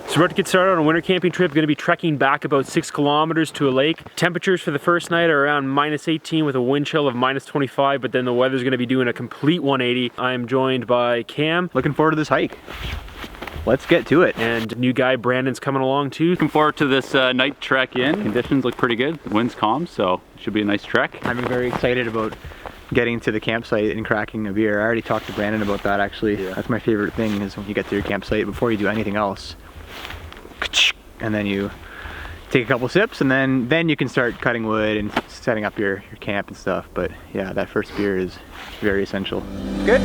So we're about to get started on a winter camping trip. Going to be trekking back about 6 kilometers to a lake. Temperatures for the first night are around -18 with a wind chill of -25, but then the weather's going to be doing a complete 180. I'm joined by Cam. Looking forward to this hike. Let's get to it. And new guy Brandon's coming along too. Looking forward to this night trek in. Conditions look pretty good. The wind's calm, so it should be a nice trek. I'm very excited about getting to the campsite and cracking a beer. I already talked to Brandon about that actually. Yeah. That's my favorite thing is when you get to your campsite before you do anything else. And then you take a couple sips and then you can start cutting wood and setting up your camp and stuff. But yeah, that first beer is very essential. Good.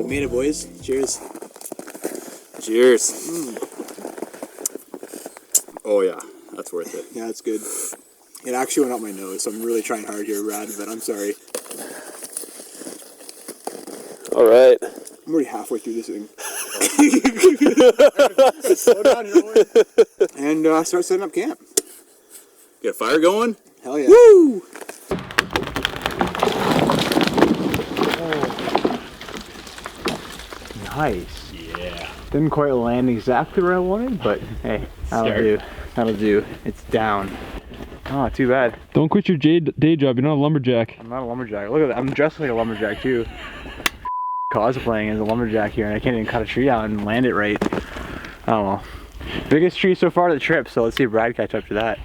Made it, boys. Cheers. Cheers. Oh yeah, that's worth it. Yeah, that's good. It actually went up my nose, so I'm really trying hard here, Brad, but I'm sorry. All right. I'm already halfway through this thing. Slow down here, and start setting up camp. Get a fire going? Hell yeah. Woo! Nice. Yeah. Didn't quite land exactly where I wanted, but hey, that'll do. That'll do. It's down. Oh, too bad. Don't quit your day job. You're not a lumberjack. I'm not a lumberjack. Look at that. I'm dressed like a lumberjack too. Cosplaying as a lumberjack here, and I can't even cut a tree down and land it right. Oh well. Biggest tree so far of the trip, so let's see if Brad catch up to that.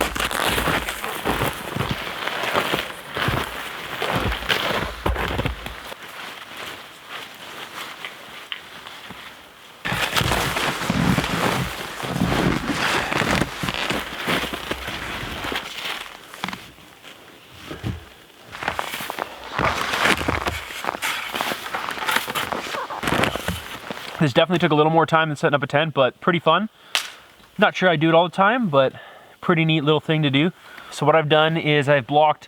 This definitely took a little more time than setting up a tent, but pretty fun. Not sure I do it all the time, but pretty neat little thing to do. So what I've done is I've blocked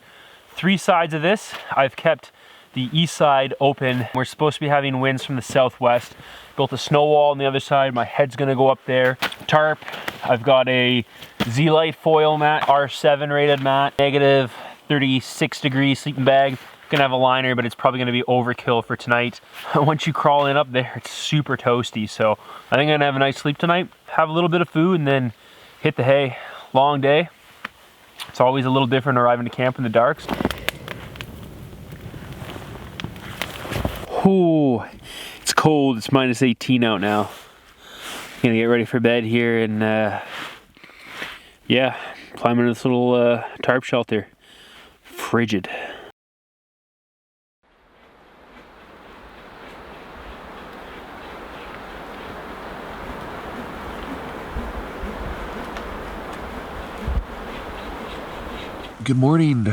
3 sides of this. I've kept the east side open. We're supposed to be having winds from the southwest. Built a snow wall on the other side. My head's gonna go up there. Tarp, I've got a Z-Lite foil mat, R7 rated mat, negative 36 degrees sleeping bag. Gonna have a liner, but it's probably gonna be overkill for tonight. Once you crawl in up there, it's super toasty. So I think I'm gonna have a nice sleep tonight, have a little bit of food, and then hit the hay. Long day. It's always a little different arriving to camp in the darks. Oh, it's cold. It's -18 out now. Gonna get ready for bed here and yeah, climb into this little tarp shelter. Frigid. Good morning.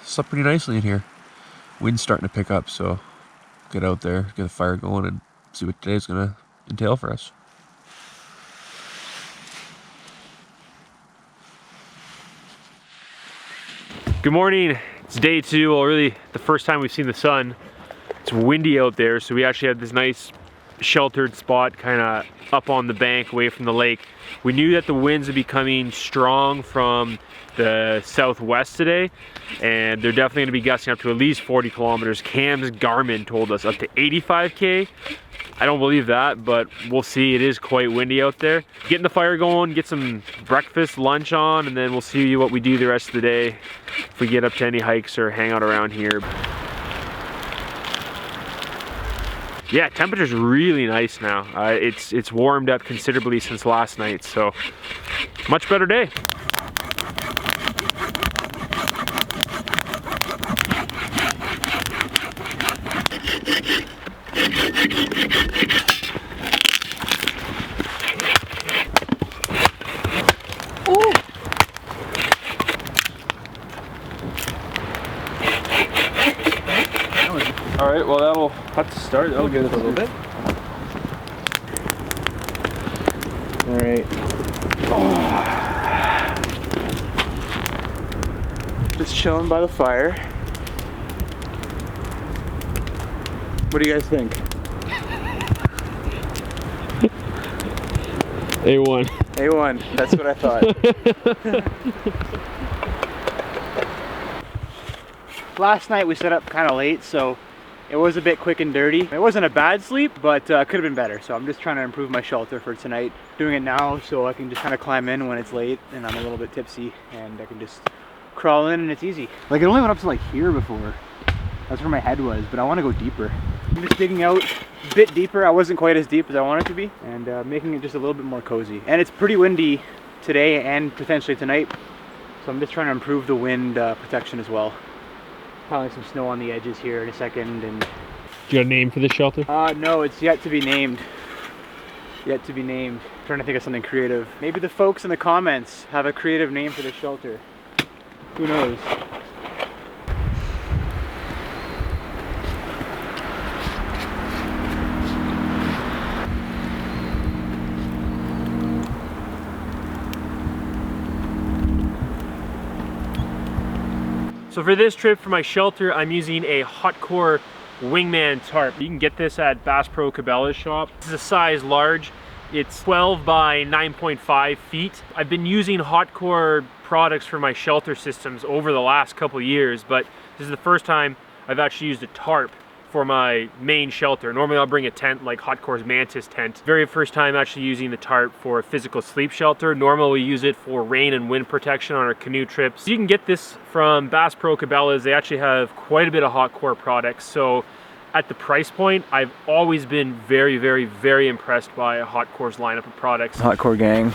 Slept pretty nicely in here. Wind's starting to pick up, so get out there, get a fire going, and see what today's gonna entail for us. Good morning. It's day 2, well really the first time we've seen the sun. It's windy out there, so we actually had this nice sheltered spot kind of up on the bank away from the lake. We knew that the winds would be coming strong from the southwest today, and they're definitely going to be gusting up to at least 40 kilometers. Cam's Garmin told us up to 85k. I don't believe that, but we'll see. It is quite windy out there. Getting the fire going, get some breakfast, lunch on, and then we'll see what we do the rest of the day if we get up to any hikes or hang out around here. Yeah, temperature's really nice now. It's warmed up considerably since last night, so much better day. Hot to start. That'll get us a little bit. All right. Just chilling by the fire. What do you guys think? A1. A1, that's what I thought. Last night we set up kind of late, so it was a bit quick and dirty. It wasn't a bad sleep, but could have been better. So I'm just trying to improve my shelter for tonight. Doing it now so I can just kind of climb in when it's late and I'm a little bit tipsy, and I can just crawl in and it's easy. Like, it only went up to like here before. That's where my head was, but I want to go deeper. I'm just digging out a bit deeper. I wasn't quite as deep as I wanted to be, and making it just a little bit more cozy. And it's pretty windy today and potentially tonight, so I'm just trying to improve the wind protection as well. Piling some snow on the edges here in a second. And Do you got a name for this shelter? no, it's yet to be named. Yet to be named. I'm trying to think of something creative. Maybe the folks in the comments have a creative name for this shelter. Who knows? So for this trip for my shelter, I'm using a hot core wingman tarp. You can get this at Bass Pro Cabela's shop. This is a size large. It's 12 by 9.5 feet. I've been using hot core products for my shelter systems over the last couple years, but this is the first time I've actually used a tarp for my main shelter. Normally I'll bring a tent like Hot Core's Mantis tent. Very first time actually using the tarp for a physical sleep shelter. Normally we use it for rain and wind protection on our canoe trips. You can get this from Bass Pro Cabela's. They actually have quite a bit of Hot Core products. So at the price point, I've always been very, very, very impressed by Hot Core's lineup of products. Hot Core gang.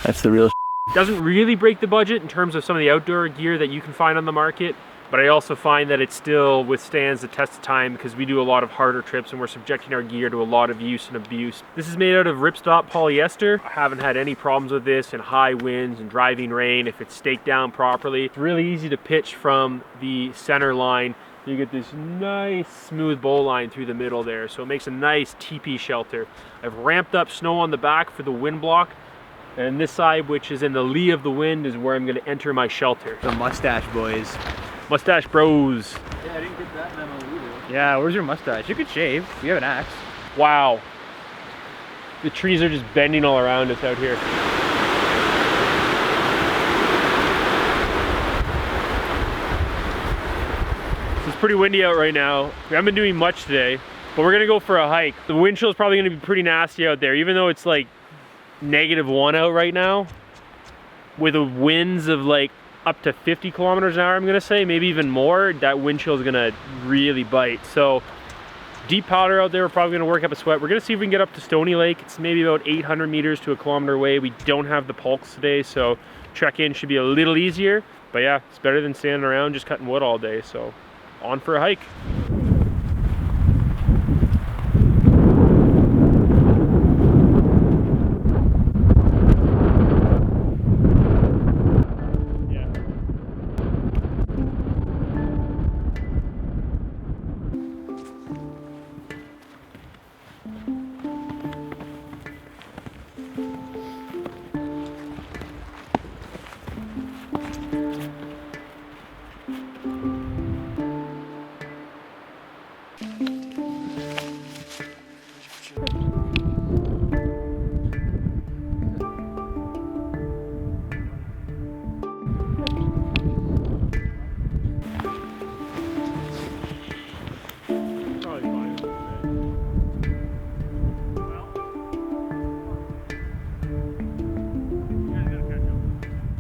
That's the real Doesn't really break the budget in terms of some of the outdoor gear that you can find on the market, but I also find that it still withstands the test of time because we do a lot of harder trips and we're subjecting our gear to a lot of use and abuse. This is made out of ripstop polyester. I haven't had any problems with this in high winds and driving rain if it's staked down properly. It's really easy to pitch from the center line. You get this nice smooth bow line through the middle there, so it makes a nice teepee shelter. I've ramped up snow on the back for the wind block, and this side, which is in the lee of the wind, is where I'm going to enter my shelter. The mustache boys. Mustache bros. Yeah, I didn't get that memo either. Yeah, where's your mustache? You could shave. You have an axe. Wow. The trees are just bending all around us out here. It's pretty windy out right now. We haven't been doing much today, but we're gonna go for a hike. The wind chill is probably gonna be pretty nasty out there, even though it's like -1 out right now, with the winds of like up to 50 kilometers an hour, I'm gonna say, maybe even more. That wind chill is gonna really bite. So deep powder out there, we're probably gonna work up a sweat. We're gonna see if we can get up to Stony Lake. It's maybe about 800 meters to a kilometer away. We don't have the pulse today, so trek-in should be a little easier. But yeah, it's better than standing around just cutting wood all day. So on for a hike.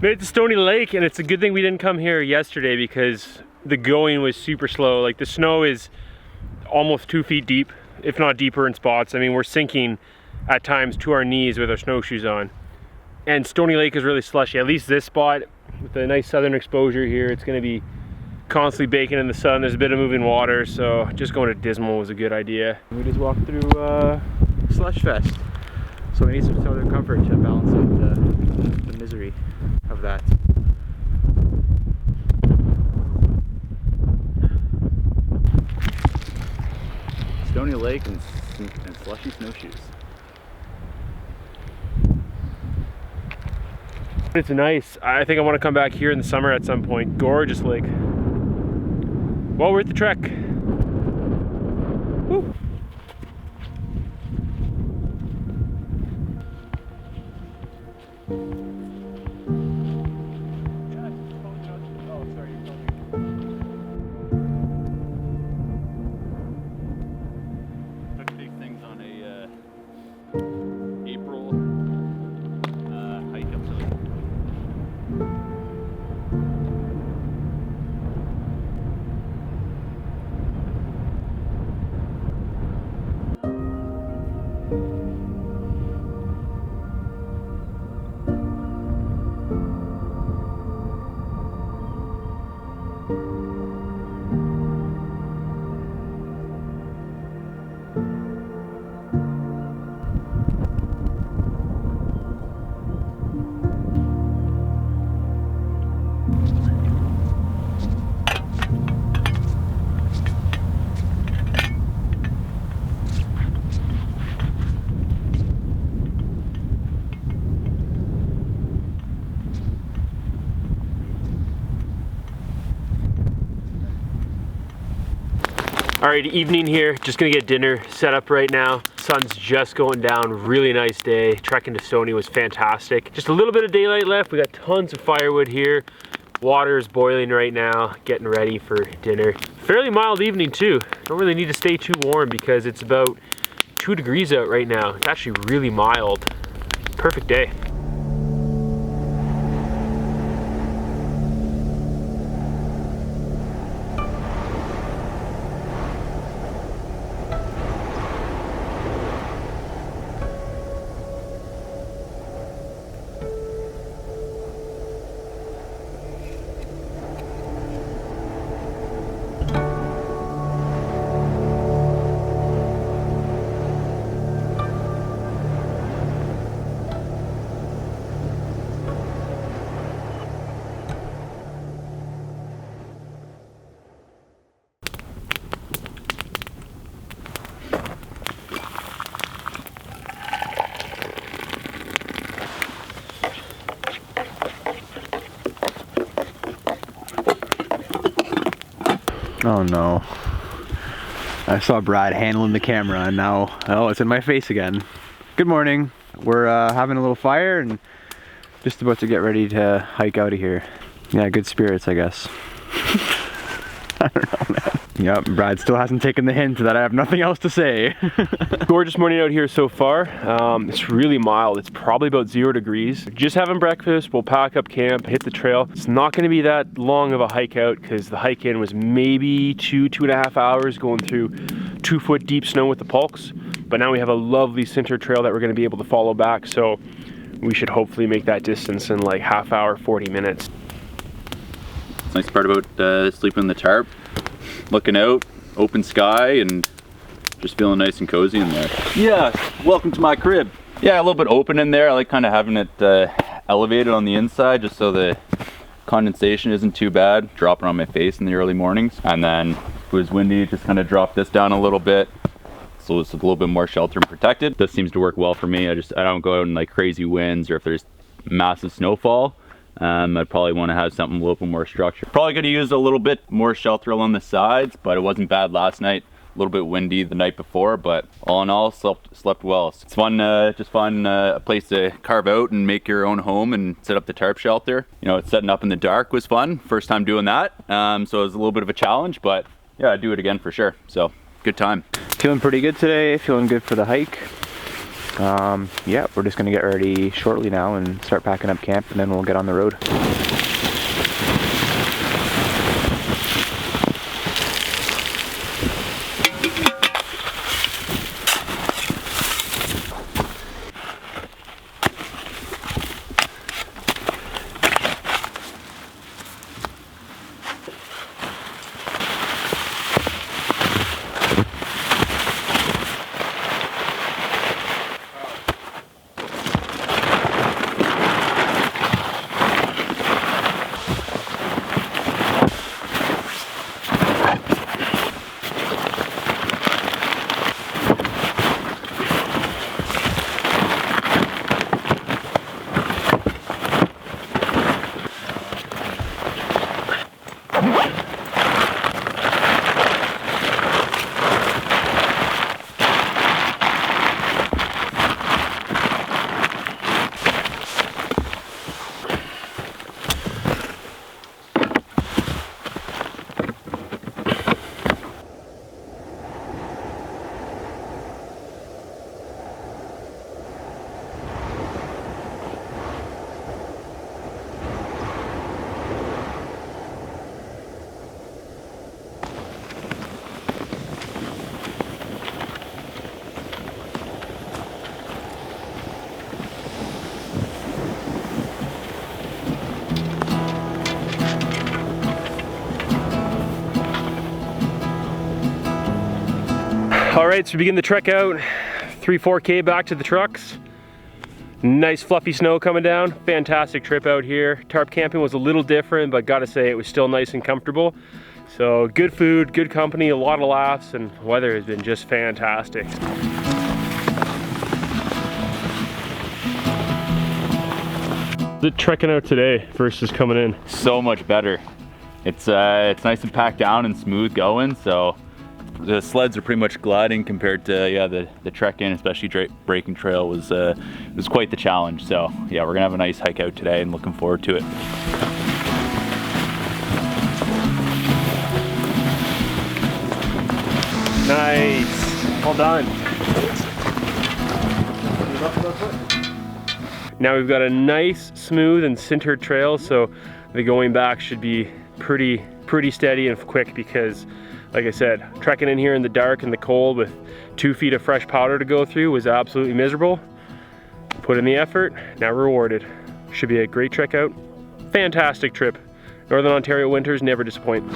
Made it to Stony Lake, and it's a good thing we didn't come here yesterday because the going was super slow. Like, the snow is almost 2 feet deep, if not deeper in spots. I mean, we're sinking at times to our knees with our snowshoes on. And Stony Lake is really slushy. At least this spot, with the nice southern exposure here, it's gonna be constantly baking in the sun. There's a bit of moving water, so just going to Dismal was a good idea. We just walked through Slush Fest. So we need some southern comfort to balance out the misery of that. Stony Lake and slushy snowshoes. It's nice. I think I want to come back here in the summer at some point. Gorgeous lake. Well worth the trek. Woo. Took big things on a April hike up to All right, evening here. Just gonna get dinner set up right now. Sun's just going down. Really nice day. Trekking to Stony was fantastic. Just a little bit of daylight left. We got tons of firewood here. Water is boiling right now. Getting ready for dinner. Fairly mild evening too. Don't really need to stay too warm because it's about 2 degrees out right now. It's actually really mild. Perfect day. Oh no. I saw Brad handling the camera and now, oh, it's in my face again. Good morning. We're having a little fire and just about to get ready to hike out of here. Yeah, good spirits, I guess. I don't know, man. Yep, Brad still hasn't taken the hint that I have nothing else to say. Gorgeous morning out here so far. It's really mild. It's probably about 0 degrees. Just having breakfast, we'll pack up camp, hit the trail. It's not gonna be that long of a hike out because the hike in was maybe 2.5 hours going through 2-foot deep snow with the pulks. But now we have a lovely center trail that we're gonna be able to follow back. So we should hopefully make that distance in like half hour, 40 minutes. The nice part about sleeping in the tarp, looking out, open sky, and just feeling nice and cozy in there. Yeah, welcome to my crib. Yeah, a little bit open in there. I like kind of having it elevated on the inside just so the condensation isn't too bad, dropping on my face in the early mornings. And then if it was windy, just kind of drop this down a little bit. So it's a little bit more shelter and protected. This seems to work well for me. I don't go out in like crazy winds or if there's massive snowfall. I'd probably want to have something a little bit more structured. Probably going to use a little bit more shelter along the sides, but it wasn't bad last night. A little bit windy the night before, but all in all, slept well. It's fun, just find a place to carve out and make your own home and set up the tarp shelter. You know, setting up in the dark was fun. First time doing that, so it was a little bit of a challenge, but yeah, I'd do it again for sure. So good time. Feeling pretty good today, feeling good for the hike. Yeah, we're just gonna get ready shortly now and start packing up camp and then we'll get on the road. right, so we begin the trek out, 3-4K back to the trucks. Nice fluffy snow coming down. Fantastic trip out here. Tarp camping was a little different, but gotta say it was still nice and comfortable. So good food, good company, a lot of laughs, and weather has been just fantastic. The trekking out today versus coming in? So much better. It's nice and packed down and smooth going, so the sleds are pretty much gliding compared to the trek in, especially breaking trail was quite the challenge. So yeah, we're gonna have a nice hike out today and looking forward to it. Nice, well done. Now we've got a nice, smooth and sintered trail, so the going back should be pretty steady and quick because, like I said, trekking in here in the dark and the cold with 2 feet of fresh powder to go through was absolutely miserable. Put in the effort, now rewarded. Should be a great trek out. Fantastic trip. Northern Ontario winters never disappoint.